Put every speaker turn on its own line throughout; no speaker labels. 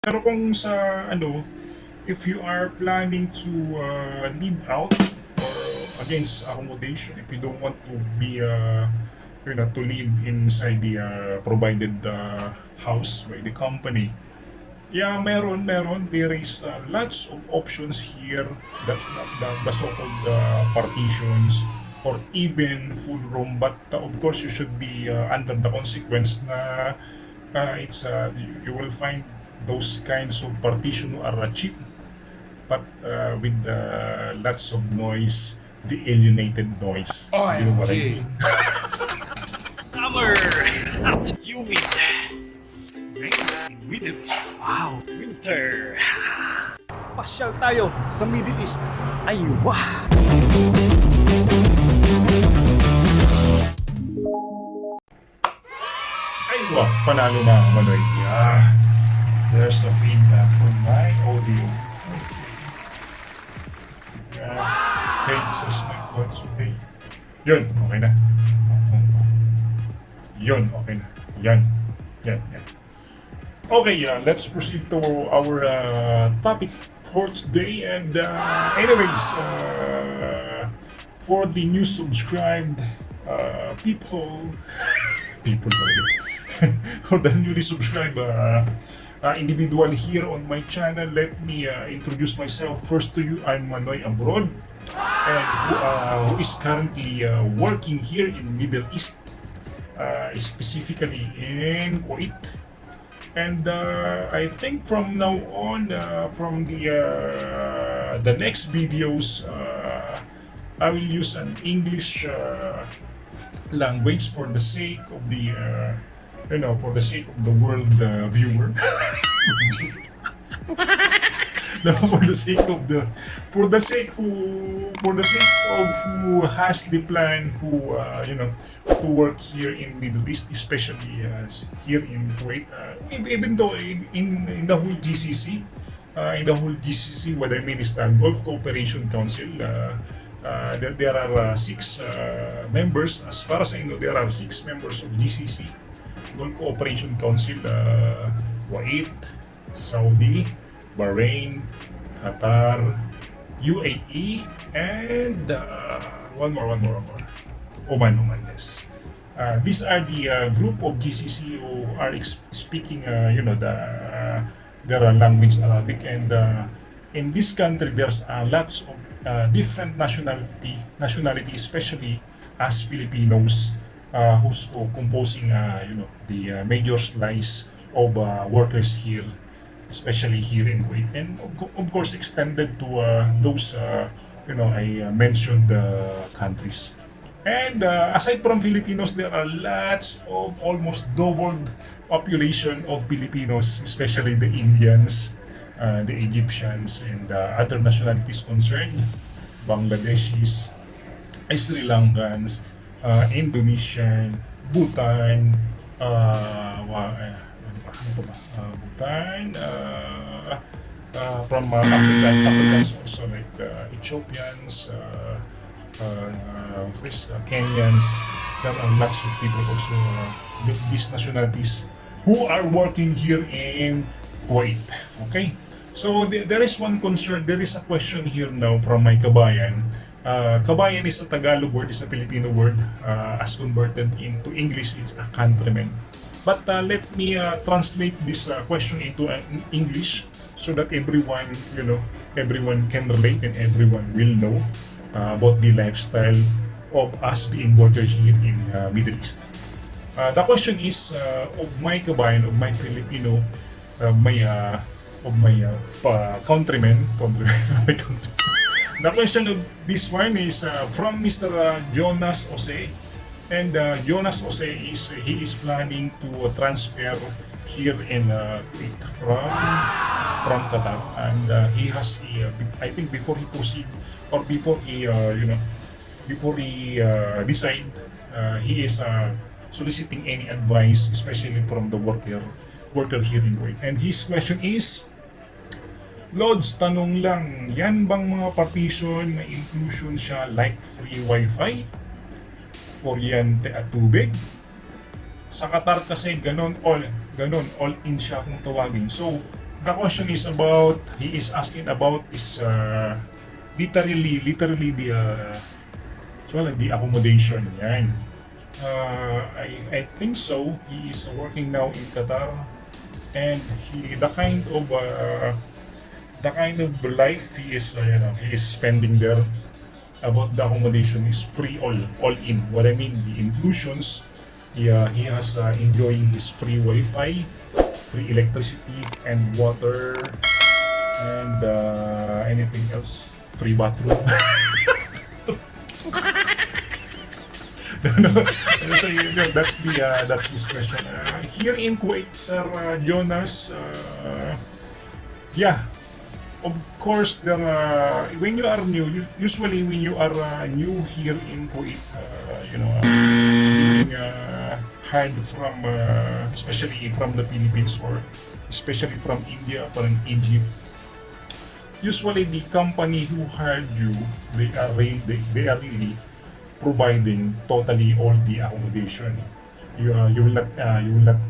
Pero kung sa ano, if you are planning to live out or against accommodation, if you don't want to be to live inside the provided house by the company, yeah, meron. There is lots of options here. That's the so-called partitions or even full room. But of course, you should be under the consequence na you will find those kinds of partition are cheap, but with lots of noise, the alienated noise. You know what I
OMG.
mean?
Summer! Humid! Rain in Middle East. Wow! Winter! Pasyal tayo sa Middle East. Ay, wah!
Ay, wah, panalo na ako, Manoy. Yeah. There's a feedback from my audio. Okay. Hates us my quotes today. Yun, okay na. Yun, okay na. Yan. Yan. Okay, let's proceed to our topic for today. And anyways, for the new subscribed people, for the newly subscribed individual here on my channel, let me introduce myself first to you. I'm Manoy Abroad, and who is currently working here in Middle East, specifically in Kuwait. And I think from now on, from the next videos, I will use an English language for the sake of the for the sake of the world viewer. No, for the sake of who has the plan, who to work here in Middle East, especially here in Kuwait, even though in the whole GCC, what I mean is the Gulf Cooperation Council. There are 6 members. As far as I know, there are 6 members of GCC, Gulf Cooperation Council: Kuwait, Saudi, Bahrain, Qatar, UAE, and one more. Oman, yes. These are the group of GCC who are speaking, their language Arabic, and in this country there's lots of different nationality, especially as Filipinos, who's composing, the major slice of workers here, especially here in Kuwait, and of course extended to those I mentioned countries. And aside from Filipinos, there are lots of almost doubled population of Filipinos, especially the Indians, the Egyptians, and other nationalities concerned, Bangladeshis, Sri Lankans, Indonesian, Bhutan, Bhutan, from Africans also, like Ethiopians, Kenyans. There are lots of people also, these nationalities, who are working here in Kuwait. Okay? So there is one concern, there is a question here now from my kabayan. Kabayan is a Tagalog word, is a Filipino word. As converted into English, it's a countryman. But let me translate this question into English, so that everyone can relate, and everyone will know about the lifestyle of us being workers here in Middle East. The question is of my kabayan, of my Filipino, of my countrymen. The question of this one is from Mr. Jonas Ose, and Jonas Ose he is planning to transfer here in Kuwait from Qatar, and he has I think before he proceed, or before he decide, he is soliciting any advice, especially from the worker here in Kuwait. And his question is, Lods, tanong lang, yan bang mga partition na inclusion siya, like free wifi, kuryente at tubig? Sa Qatar kasi ganon all in siya kung tawagin. So The question is about, he is asking about is literally the accommodation. Yan. I think so. He is working now in Qatar, and the kind of life he is he is spending there about the accommodation is free, all in. What I mean, the inclusions, he has enjoying his free Wi-Fi, free electricity and water, and anything else, free bathroom. No, so that's his question. Here in Kuwait, Sir Jonas, yeah, of course, there when you are new, usually when you are new here in Kuwait, being hired from, especially from the Philippines or especially from India or in Egypt, usually the company who hired you, they are really providing totally all the accommodation. You will not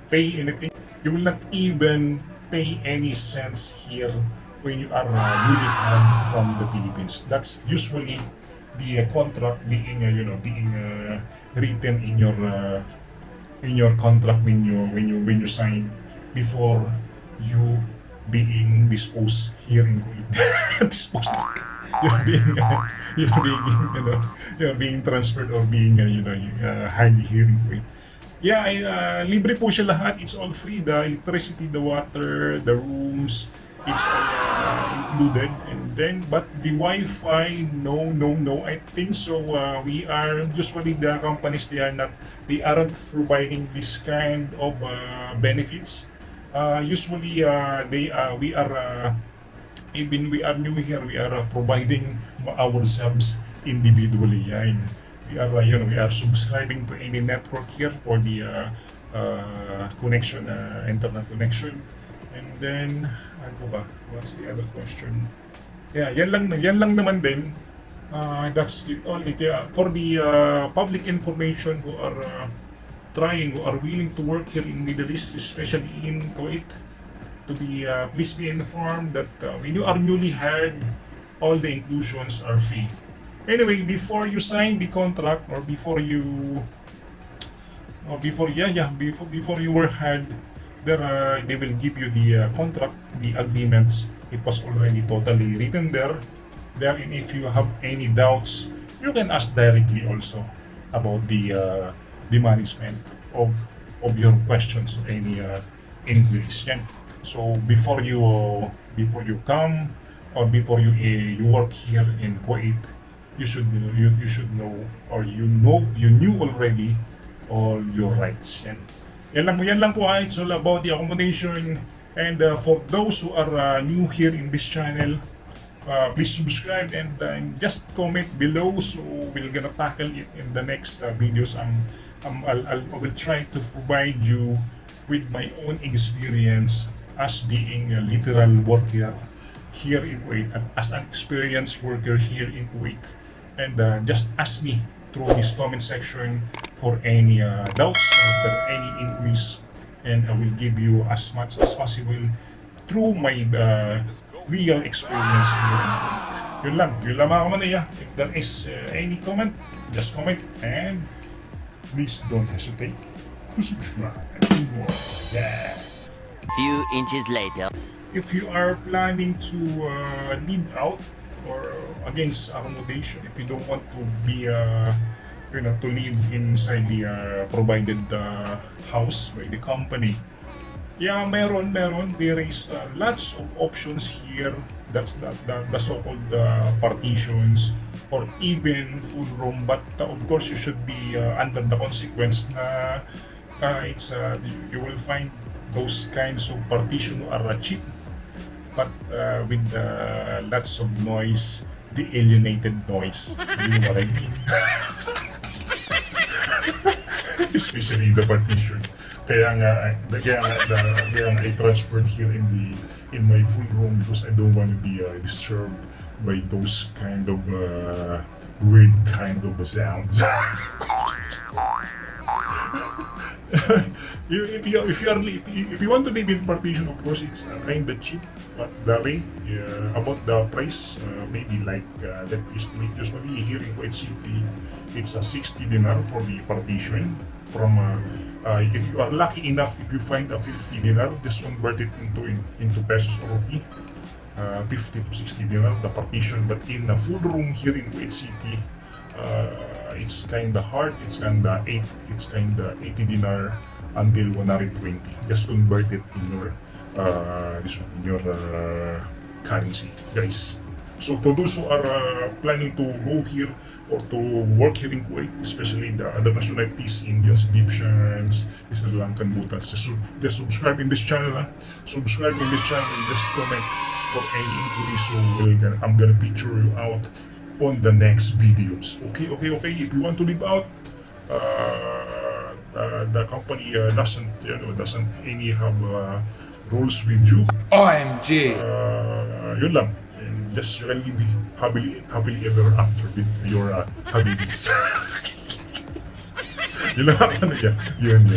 pay anything. You will not even pay any cents here when you are newly hired from the Philippines. That's usually the contract being being written in your contract when you sign before you being disposed here in Kuwait. Disposed. You're being you're being transferred or being hired here in Kuwait. Yeah, libre po siya lahat. It's all free. The electricity, the water, the rooms, it's all included. And then, but the Wi-Fi, no. I think so. We are usually the companies, they aren't providing this kind of benefits. Usually, we are even we are new here, we are providing ourselves individually. Yan. We are subscribing to any network here for the connection, internet connection. And then, ano ba? What's the other question? Yeah, yan lang naman din. That's it only. For the public information who are who are willing to work here in Middle East, especially in Kuwait, to be please be informed that when you are newly hired, all the inclusions are free. Anyway, before you sign the contract or before you were hired, there they will give you the contract, the agreements. It was already totally written there. And if you have any doubts, you can ask directly also about the management of your questions, any inquiries. Yan. So before you come or before you work here in Kuwait, you should know, or you knew already all your rights. Yan lang po. It's all about the accommodation. And for those who are new here in this channel, please subscribe and just comment below, so we're gonna tackle it in the next videos. I will try to provide you with my own experience as being a literal worker here in Kuwait, and as an experienced worker here in Kuwait. And just ask me through this comment section for any doubts or for any inquiries, and I will give you as much as possible through my real experience here in Kuwait. Yun lang mga kamanaya. If there is any comment, just comment, and please don't hesitate to subscribe. Yeah.
Few inches later.
If you are planning to leave out or against accommodation, if you don't want to be to live inside the provided house by the company, yeah, meron there is lots of options here. That's the so-called partitions or even full room, but of course you should be under the consequence na you will find those kinds of partition are cheap, but with lots of noise, the alienated noise. You know what I mean? Especially the partition. Kaya nga I transferred here in my full room because I don't want to be disturbed by those kind of weird kind of sounds. if you want to live in partition, of course, it's kind of cheap. But the rate, about the price, maybe like that estimate usually here in Kuwait City, it's a 60 dinar for the partition. From if you are lucky enough, if you find a 50 dinar, just convert it into pesos or rupee. 50 to 60 dinar the partition, but in a full room here in Kuwait City, it's kind of hard. It's kind of 80 dinar until 120. Just convert it in your this one, in your currency, guys. So for those who are planning to go here or to work here in Kuwait, especially the other nationalities, Indians, Egyptians, Sri Lankan, Bhutans, just subscribe in this channel. Subscribe in this channel and just comment for any inquiries, so I'm gonna picture you out on the next videos. Okay. If you want to leave out, the company doesn't any have rules with you.
OMG!
Yun lang. And just you can live happily ever after with your hobbies. Yun lang ako na yan. Yun.